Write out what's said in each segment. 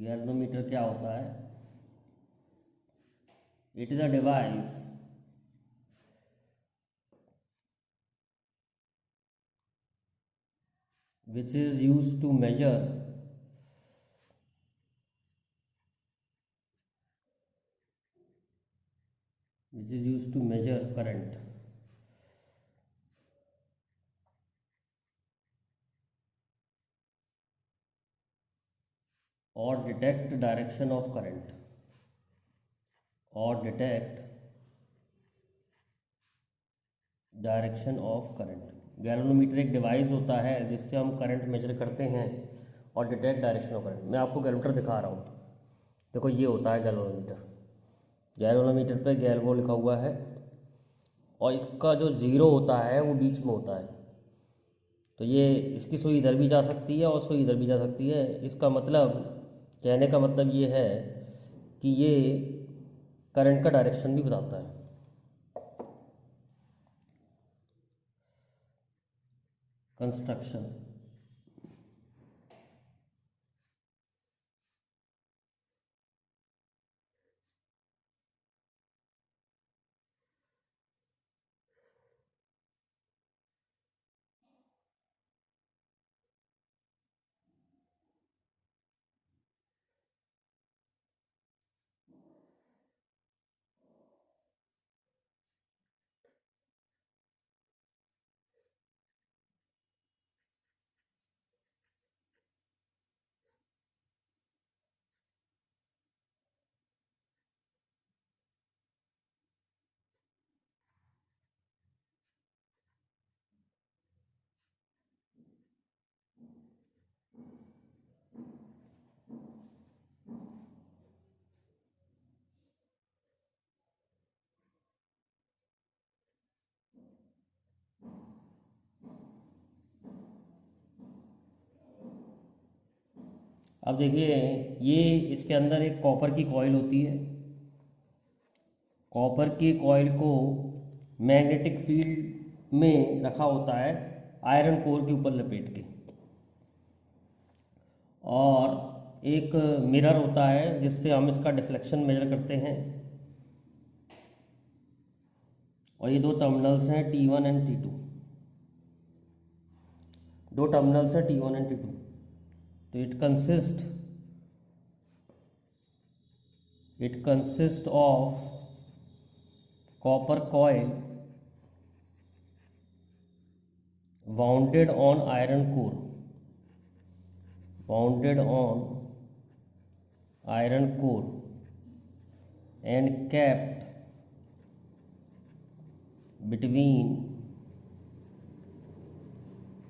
Galvanometer क्या होता है? It is a device which is used to measure current or detect direction of current galvanometer एक device होता है जिससे हम करंट मेजर करते हैं और डिटेक्ट डायरेक्शन ऑफ करंट। मैं आपको गैल्वेनोमीटर दिखा रहा हूँ। देखो ये होता है गैल्वेनोमीटर पे गैल्वो लिखा हुआ है और इसका जो ज़ीरो होता है वो बीच में होता है। तो ये इसकी सुई इधर भी जा सकती है और सुई इधर भी जा सकती है। इसका मतलब, कहने का मतलब ये है कि ये करंट का डायरेक्शन भी बताता है। कंस्ट्रक्शन, अब देखिए ये इसके अंदर एक कॉपर की कॉइल होती है। कॉपर की कॉइल को मैग्नेटिक फील्ड में रखा होता है आयरन कोर के ऊपर लपेट के, और एक मिरर होता है जिससे हम इसका डिफ्लेक्शन मेजर करते हैं। और ये दो टर्मिनल्स हैं T1 एंड T2, दो टर्मिनल्स हैं T1 एंड T2। तो it consists of copper coil wounded on iron core and kept between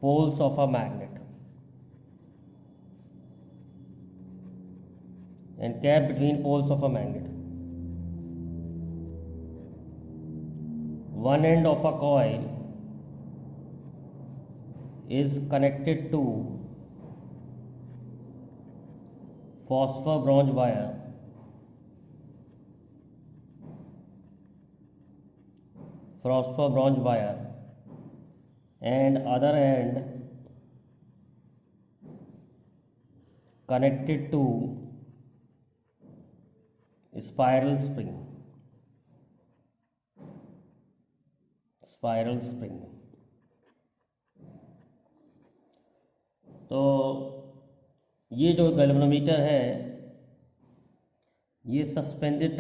poles of a magnet one end of a coil is connected to phosphor bronze wire and other end connected to spiral spring। तो ये जो galvanometer है ये suspended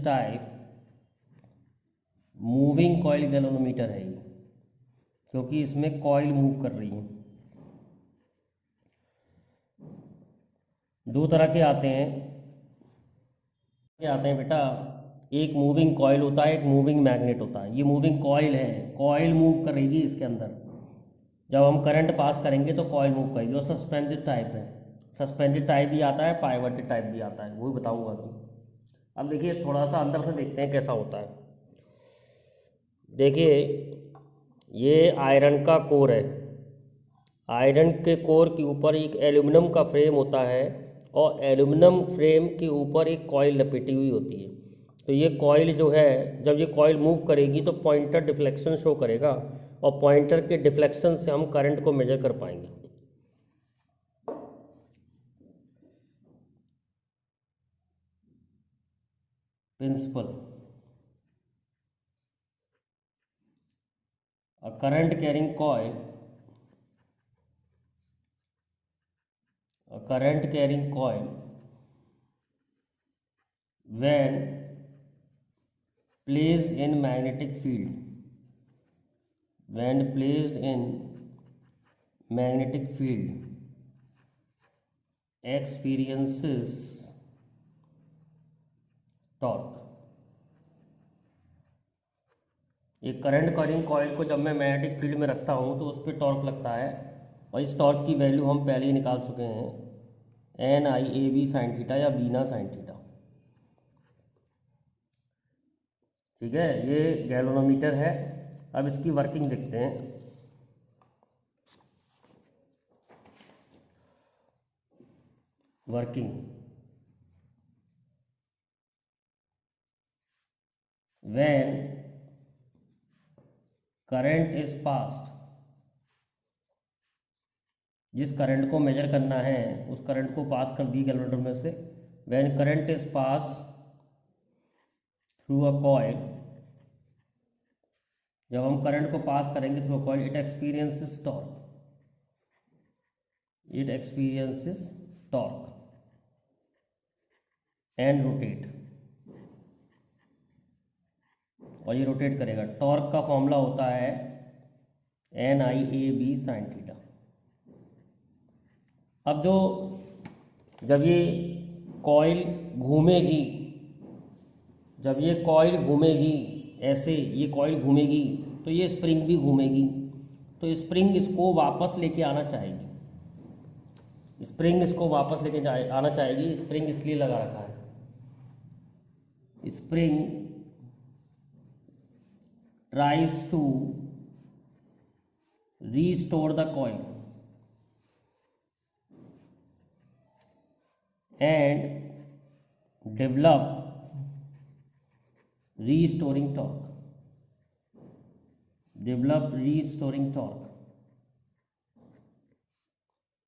type moving coil galvanometer है ये, क्योंकि इसमें coil move कर रही है। दो तरह के आते हैं बेटा, एक मूविंग कॉइल होता है, एक मूविंग मैग्नेट होता है। ये मूविंग कॉइल है, कॉइल मूव करेगी इसके अंदर। जब हम करंट पास करेंगे तो कॉइल मूव करेगी। और सस्पेंडेड टाइप है, सस्पेंडेड टाइप भी आता है, पाइवटेड टाइप भी आता है, वो भी बताऊंगा अभी। अब देखिए थोड़ा सा अंदर से देखते हैं कैसा होता है। देखिए ये आयरन का कोर है। आयरन के कोर के ऊपर एक एल्यूमिनियम का फ्रेम होता है और एल्यूमिनियम फ्रेम के ऊपर एक कॉइल लपेटी हुई होती है। तो ये कॉइल जो है, जब ये कॉइल मूव करेगी तो पॉइंटर डिफ्लेक्शन शो करेगा और पॉइंटर के डिफ्लेक्शन से हम करंट को मेजर कर पाएंगे। principle. A current carrying coil, when placed in magnetic field, experiences torque. एक करंट कैरिंग कॉइल को जब मैं मैग्नेटिक फील्ड में रखता हूँ तो उस पर टॉर्क लगता है, और इस टॉर्क की वैल्यू हम पहले ही निकाल चुके हैं, NIAB साइन थीटा या बीना साइन थीटा. ठीक है, ये गैल्वेनोमीटर है. अब इसकी वर्किंग देखते हैं. Working, when current is passed, जिस करंट को मेजर करना है उस करंट को पास कर दी गैल्वेनोमीटर में से. when current is pass through a coil, जब हम करंट को पास करेंगे through a coil, it experiences torque and rotate, और ये रोटेट करेगा. टॉर्क का फॉर्मूला होता है NIAB साइन थीटा. अब जब ये कॉइल घूमेगी, ऐसे ये कॉइल घूमेगी तो ये स्प्रिंग भी घूमेगी, तो स्प्रिंग इसको वापस लेके आना चाहेगी. स्प्रिंग इसलिए लगा रखा है, spring tries to restore the coil and develop restoring torque,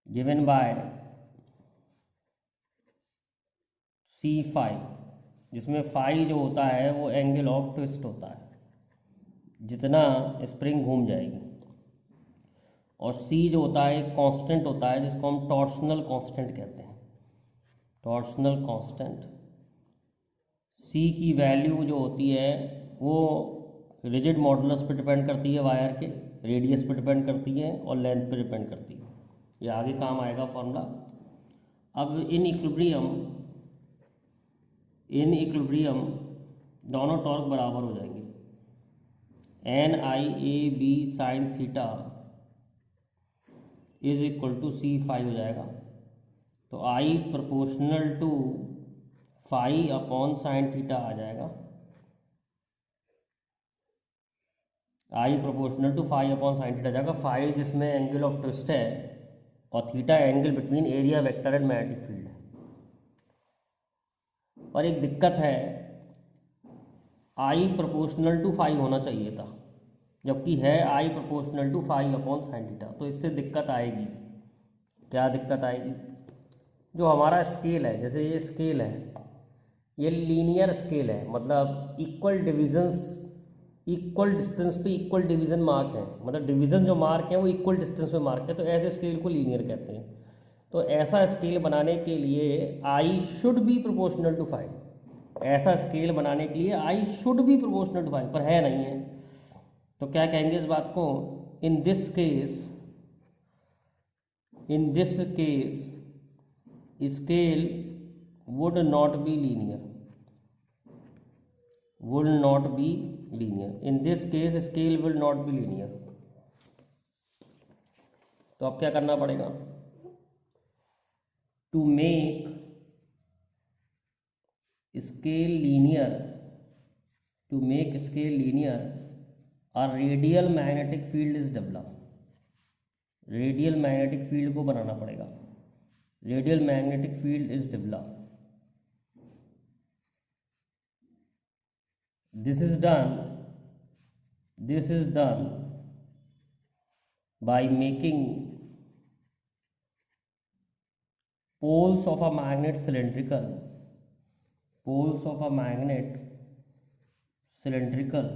given by C phi, जिसमें phi जो होता है वो एंगल ऑफ ट्विस्ट होता है जितना स्प्रिंग घूम जाएगी, और C जो होता है एक कांस्टेंट होता है जिसको हम टॉर्सनल कांस्टेंट कहते हैं. टॉर्सनल कांस्टेंट, C की वैल्यू जो होती है वो रिजिड मॉडुलस पे डिपेंड करती है, वायर के रेडियस पे डिपेंड करती है, और लेंथ पे डिपेंड करती है. ये आगे काम आएगा फॉर्मूला. अब इन इक्विलिब्रियम दोनों टॉर्क बराबर हो जाएंगे. NIAB sine theta is equal to C phi हो जाएगा. तो I proportional to phi upon sine theta आ जाएगा. I proportional to phi upon sine theta जाएगा. फाई जिसमें एंगल ऑफ ट्विस्ट है और theta angle between area vector and magnetic field है. पर एक दिक्कत है, I प्रोपोर्शनल टू फाई होना चाहिए था, जबकि है I proportional to phi upon sine theta. तो इससे दिक्कत आएगी. क्या दिक्कत आएगी? जो हमारा स्केल है, जैसे ये स्केल है, ये लीनियर स्केल है, मतलब इक्वल डिस्टेंस पे इक्वल डिवीजन मार्क है, मतलब डिवीजन जो मार्क है वो इक्वल डिस्टेंस पे मार्क है, तो ऐसे स्केल को लीनियर कहते हैं. तो ऐसा स्केल बनाने के लिए I should be proportional to phi. ऐसा स्केल बनाने के लिए I should be proportional to phi, पर है नहीं है. तो क्या कहेंगे इस बात को? In this case scale would not be linear. In this case scale will not be linear. तो अब क्या करना पड़ेगा? To make scale linear, a radial magnetic field is developed. Radial magnetic field को बनाना पड़ेगा. Radial magnetic field is developed. This is done by making poles of a magnet cylindrical poles of a magnet cylindrical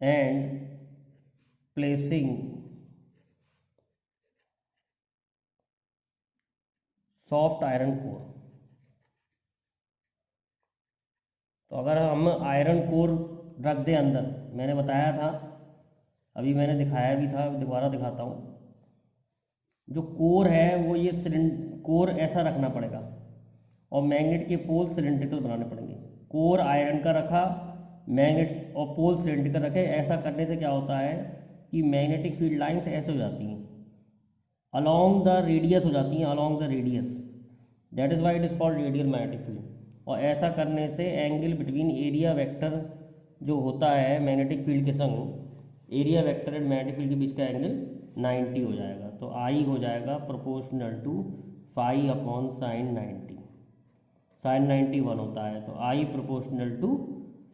and placing soft iron core। तो अगर हम iron core रख दें अंदर, मैंने बताया था, अभी मैंने दिखाया भी था, दोबारा दिखाता हूँ। जो कोर है वो ये कोर ऐसा रखना पड़ेगा और मैग्नेट के पोल सिलेंड्रिकल बनाने पड़ेंगे। कोर आयरन का रखा, मैग्नेट और पोल सिलेंड्रिकल रखे। ऐसा करने से क्या होता है कि मैग्नेटिक फील्ड लाइंस ऐसे हो जाती हैं, अलोंग द रेडियस हो जाती हैं, along the radius, that is why it is called radial magnetic field. और ऐसा करने से एंगल बिटवीन एरिया वेक्टर जो होता है मैग्नेटिक फील्ड के संग, area vector and magnetic field के बीच का एंगल 90 हो जाएगा। तो आई हो जाएगा proportional to phi upon sine 90। साइन 90 1 होता है, तो आई प्रोपोर्शनल टू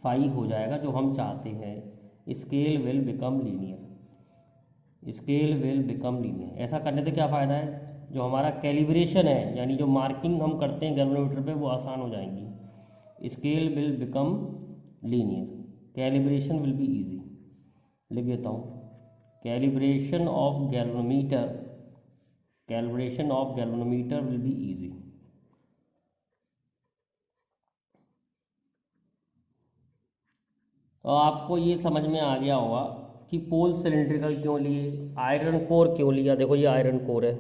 फाई हो जाएगा जो हम चाहते हैं। Scale will become linear, scale will become linear. ऐसा करने से क्या फ़ायदा है, जो हमारा कैलिब्रेशन है यानी जो मार्किंग हम करते हैं गैल्वेनोमीटर पे वो आसान हो जाएंगी। Scale will become linear, calibration will be easy. लिख देता हूँ, calibration of galvanometer, calibration of galvanometer will be easy. तो आपको ये समझ में आ गया होगा कि पोल सिलेंड्रिकल क्यों लिए, आयरन कोर क्यों लिया। देखो ये आयरन कोर है,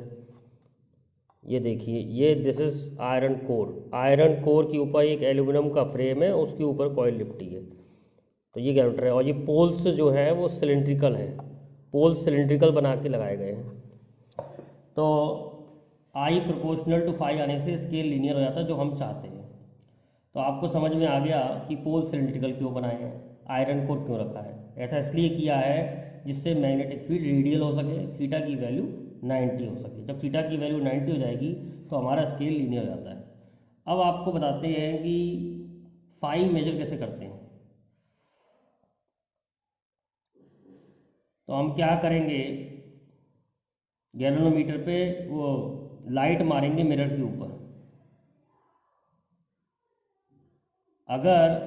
ये देखिए, ये this is iron core. Iron core के ऊपर एक एल्यूमिनियम का फ्रेम है, उसके ऊपर कॉइल लिपटी है, तो ये गैल्वेटर है। और ये पोल्स जो है वो सिलेंड्रिकल है, पोल सिलेंड्रिकल बना के लगाए गए हैं। तो आई प्रोपोर्शनल टू फाई आने से स्केल लीनियर हो जाता है जो हम चाहते हैं। तो आपको समझ में आ गया कि पोल सिलेंड्रिकल क्यों बनाए हैं, आयरन कोर क्यों रखा है। ऐसा इसलिए किया है जिससे मैग्नेटिक फील्ड रेडियल हो सके, थीटा की वैल्यू 90 हो सके। जब थीटा की वैल्यू 90 हो जाएगी तो हमारा स्केल लीनियर हो जाता है। अब आपको बताते हैं कि फाई मेजर कैसे करते हैं। तो हम क्या करेंगे, गैल्वेनोमीटर पे वो लाइट मारेंगे मिरर के ऊपर। अगर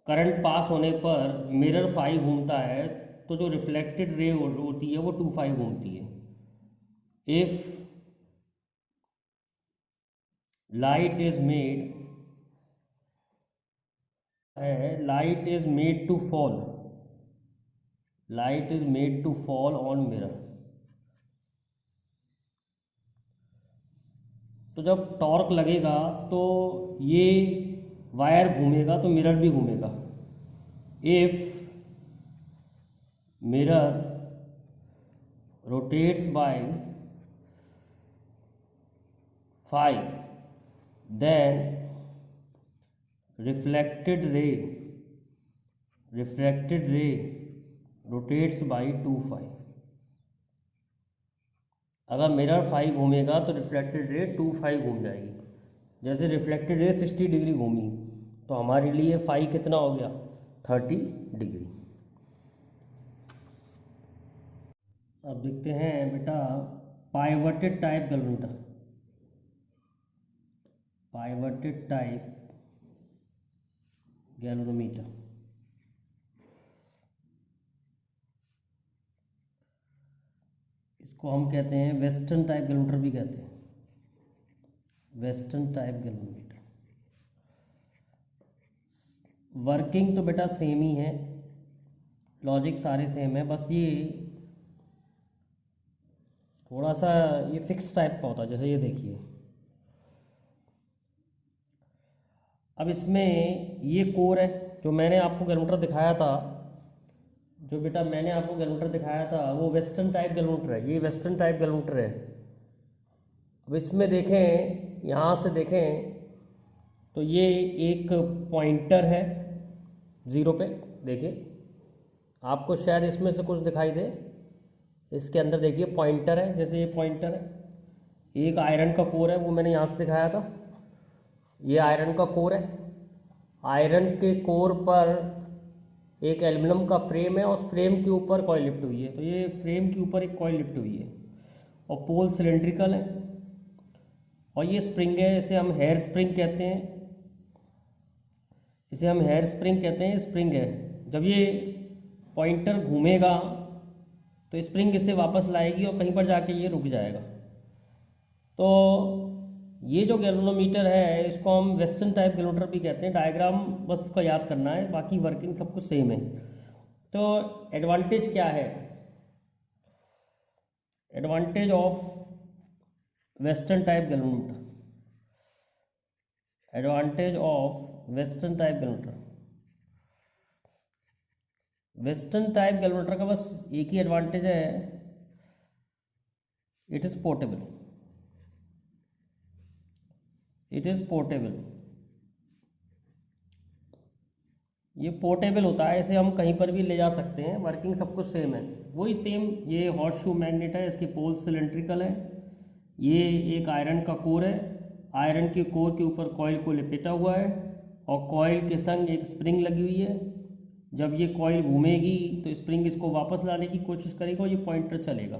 करंट पास होने पर मिरर फाई घूमता है तो जो रिफ्लेक्टेड रे होती है वो 2 फाई घूमती है। If light is made light is made to fall, light is made to fall on mirror. तो जब टॉर्क लगेगा तो ये वायर घूमेगा तो मिरर भी घूमेगा। If mirror rotates by phi then reflected ray rotates by 2 phi। अगर मिरर फाई घूमेगा तो रिफ्लेक्टेड रे 2 फाई घूम जाएगी। जैसे रिफ्लेक्टेड रे 60 डिग्री घूमी तो हमारे लिए फाई कितना हो गया, 30 डिग्री। अब देखते हैं बेटा पाइवटेड टाइप गैल्वेनोमीटर, पाइवटेड टाइप गैल्वेनोमीटर। इसको हम कहते हैं वेस्टर्न टाइप गैल्वेनोमीटर भी कहते हैं, वेस्टर्न टाइप गैल्वेनोमीटर। वर्किंग तो बेटा सेम ही है, लॉजिक सारे सेम है, बस ये थोड़ा सा ये फिक्स टाइप का होता है। जैसे ये देखिए, अब इसमें ये कोर है जो मैंने आपको गैल्वेनोमीटर दिखाया था, जो बेटा मैंने आपको गैल्वेनोमीटर दिखाया था वो वेस्टर्न टाइप गैल्वेनोमीटर है, ये वेस्टर्न टाइप गैल्वेनोमीटर है। अब इसमें देखें, यहाँ से देखें तो ये एक पॉइंटर है ज़ीरो पे, देखिए आपको शायद इसमें से कुछ दिखाई दे, इसके अंदर देखिए पॉइंटर है, जैसे ये पॉइंटर है। एक आयरन का कोर है, वो मैंने यहाँ से दिखाया था, ये आयरन का कोर है। आयरन के कोर पर एक एल्यूमिनियम का फ्रेम है और उस फ्रेम के ऊपर कॉइल लिफ्ट हुई है। तो ये फ्रेम के ऊपर एक कॉइल लिफ्ट हुई है और पोल सिलेंड्रिकल है। और ये स्प्रिंग है, इसे हम हेयर स्प्रिंग कहते हैं, इसे हम हेयर स्प्रिंग कहते हैं, स्प्रिंग है। जब ये पॉइंटर घूमेगा तो स्प्रिंग इसे वापस लाएगी और कहीं पर जाके ये रुक जाएगा। तो ये जो गैल्वेनोमीटर है इसको हम वेस्टर्न टाइप गैल्वेनोमीटर भी कहते हैं। डायग्राम बस इसको याद करना है, बाकी वर्किंग सब कुछ सेम है। तो एडवांटेज क्या है? Advantage of western type galvanometer, advantage of western type galvanometer. Western type galvanometer का बस एक ही एडवांटेज है, it is portable, it is portable. ये पोर्टेबल होता है, इसे हम कहीं पर भी ले जा सकते हैं, वर्किंग सब कुछ सेम है, वही सेम। ये हॉट शू मैग्नेट है, इसकी पोल सिलेंड्रिकल है। ये एक आयरन का कोर है, आयरन के कोर के ऊपर कॉइल को लिपेटा हुआ है और कॉइल के संग एक स्प्रिंग लगी हुई है। जब ये कॉइल घूमेगी तो स्प्रिंग इसको वापस लाने की कोशिश करेगा और ये पॉइंटर चलेगा।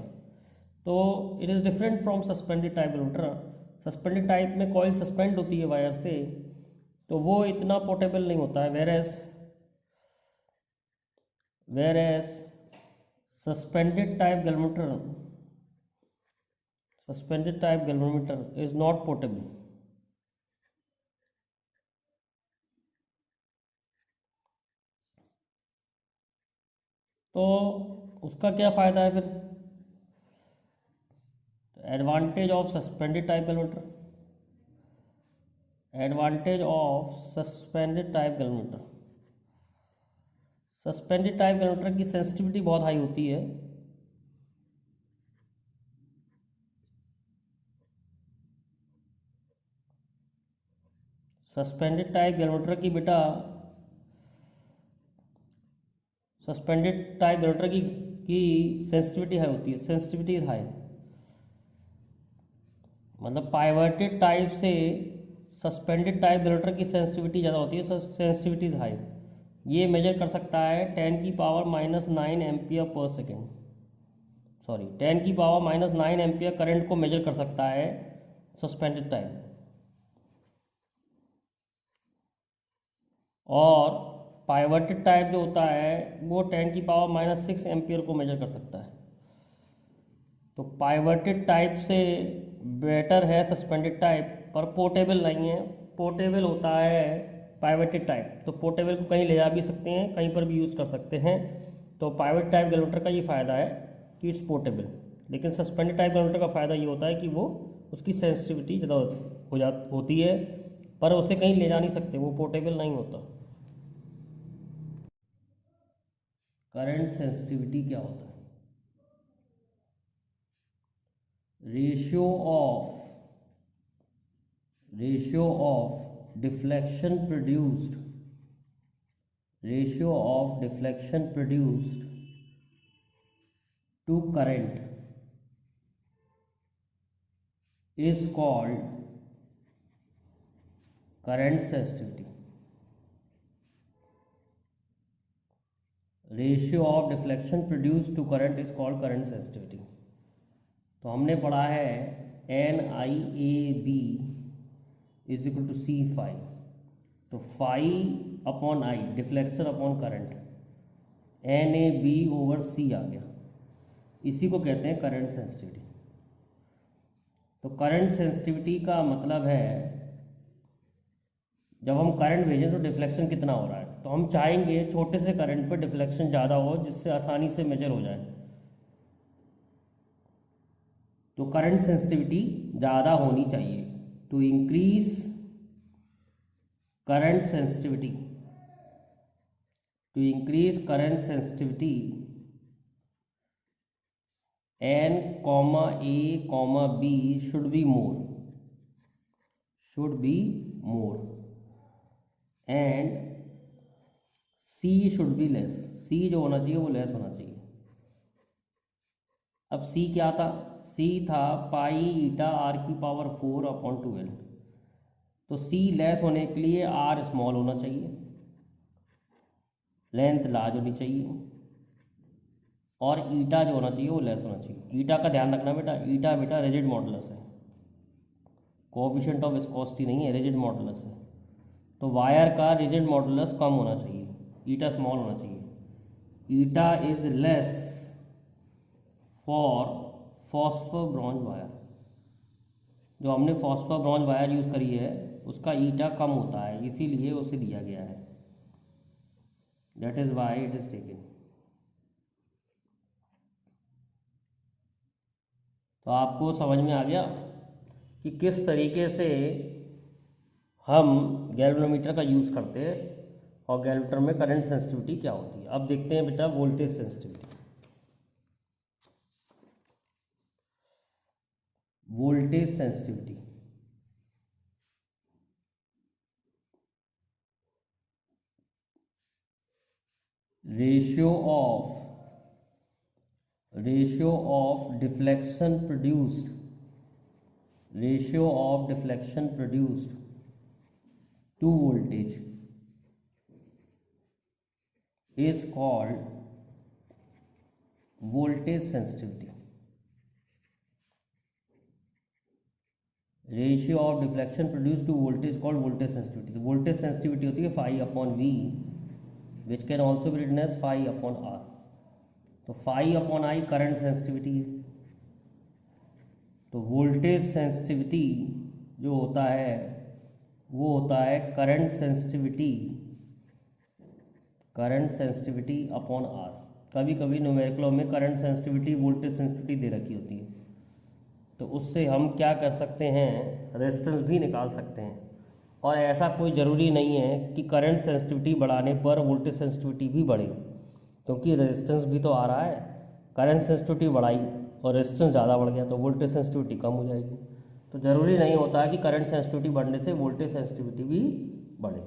तो it is different from suspended type galvanometer. Suspended type में कॉइल सस्पेंड होती है वायर से, तो वो इतना पोर्टेबल नहीं होता है। whereas suspended type galvanometer is not portable। तो उसका क्या फ़ायदा है फिर? Advantage of suspended type galvanometer, advantage of suspended type galvanometer. Suspended type galvanometer की सेंसिटिविटी बहुत हाई होती है। सस्पेंडेड टाइप गैल्वेनोमीटर की बेटा, सस्पेंडेड टाइप गैल्वेनोमीटर की सेंसिटिविटी हाई होती है, सेंसिटिविटी इज हाई। मतलब पाइवर्टेड टाइप से सस्पेंडेड टाइप गैल्वेनोमीटर की सेंसिटिविटी ज़्यादा होती है, सेंसिटिविटी इज हाई। ये मेजर कर सकता है 10⁻⁹ ampere per second, sorry 10⁻⁹ ampere current को मेजर कर सकता है सस्पेंडेड टाइप। और पाइवर्टेड टाइप जो होता है वो 10⁻⁻6 एम्पियर को मेजर कर सकता है। तो पाइवर्टेड टाइप से बेटर है सस्पेंडेड टाइप, पर पोर्टेबल नहीं है। पोर्टेबल होता है पाइवर्टेड टाइप, तो पोर्टेबल को कहीं ले जा भी सकते हैं, कहीं पर भी यूज़ कर सकते हैं। तो पाइवर्टेड टाइप गैल्वेनोमीटर का ये फ़ायदा है कि इट्स पोर्टेबल। लेकिन सस्पेंडेड टाइप गैल्वेनोमीटर का फ़ायदा ये होता है कि वो उसकी सेंसिटिविटी ज़्यादा होती है, पर उसे कहीं ले जा नहीं सकते, वो पोर्टेबल नहीं होता। करंट सेंसिटिविटी क्या होता है? Ratio of deflection produced, ratio of deflection produced to current is called current sensitivity। Ratio of deflection produce to current is called current sensitivity. तो हमने पढ़ा है NIAB is equal to C phi. तो phi upon I deflection upon current, NAB/C आ गया, इसी को कहते हैं करंट सेंसिटिविटी। तो करंट सेंसिटिविटी का मतलब है जब हम करंट भेजें तो डिफ्लेक्शन कितना हो रहा है। तो हम चाहेंगे छोटे से करंट पर डिफ्लेक्शन ज़्यादा हो जिससे आसानी से मेजर हो जाए। तो करंट सेंसिटिविटी ज़्यादा होनी चाहिए। To increase current sensitivity, to increase current sensitivity N,A,B should be more, and C should be less। C जो होना चाहिए वो लेस होना चाहिए। अब C क्या था? C था π/4/12। तो C लेस होने के लिए R स्मॉल होना चाहिए, लेंथ लार्ज होनी चाहिए, और ईटा जो होना चाहिए वो लेस होना चाहिए। ईटा का ध्यान रखना बेटा, ईटा बेटा रिजिड मॉडुलस है। कोएफिशिएंट ऑफ विस्कोसिटी नहीं है, रिजिड मॉडुलस है। तो वायर का रिजिड मॉडुलस कम होना चाहिए, ईटा स्मॉल होना चाहिए। Eta is less for phosphor bronze wire. जो हमने फॉस्फर ब्रॉन्ज वायर यूज़ करी है उसका ईटा कम होता है, इसीलिए उसे दिया गया है। That is why it is taken. तो आपको समझ में आ गया कि किस तरीके से हम गैल्वेनोमीटर का यूज़ करते हैं और गैल्वेनोमीटर में करंट सेंसिटिविटी क्या होती है। अब देखते हैं बेटा voltage sensitivity. Voltage sensitivity ratio of deflection produced to voltage is called voltage sensitivity. Ratio of deflection produced to voltage called voltage sensitivity. तो voltage sensitivity होती है phi upon V, which can also be written as phi upon R. तो phi upon I current sensitivity है। तो voltage sensitivity जो होता है वो होता है करंट सेंसिटिविटी अपॉन आर। कभी कभी न्यूमेरिकलों में करंट सेंसिटिविटी वोल्टेज सेंसिटिविटी दे रखी होती है, तो उससे हम क्या कर सकते हैं, रेजिस्टेंस भी निकाल सकते हैं। और ऐसा कोई ज़रूरी नहीं है कि करंट सेंसिटिविटी बढ़ाने पर वोल्टेज सेंसिटिविटी भी बढ़े, क्योंकि रेजिस्टेंस भी तो आ रहा है। करंट सेंसिटिविटी बढ़ाई और रेजिस्टेंस ज़्यादा बढ़ गया तो वोल्टेज सेंसिटिविटी कम हो जाएगी। तो ज़रूरी नहीं होता है कि करंट सेंसिटिविटी बढ़ने से वोल्टेज सेंसिटिविटी भी बढ़े।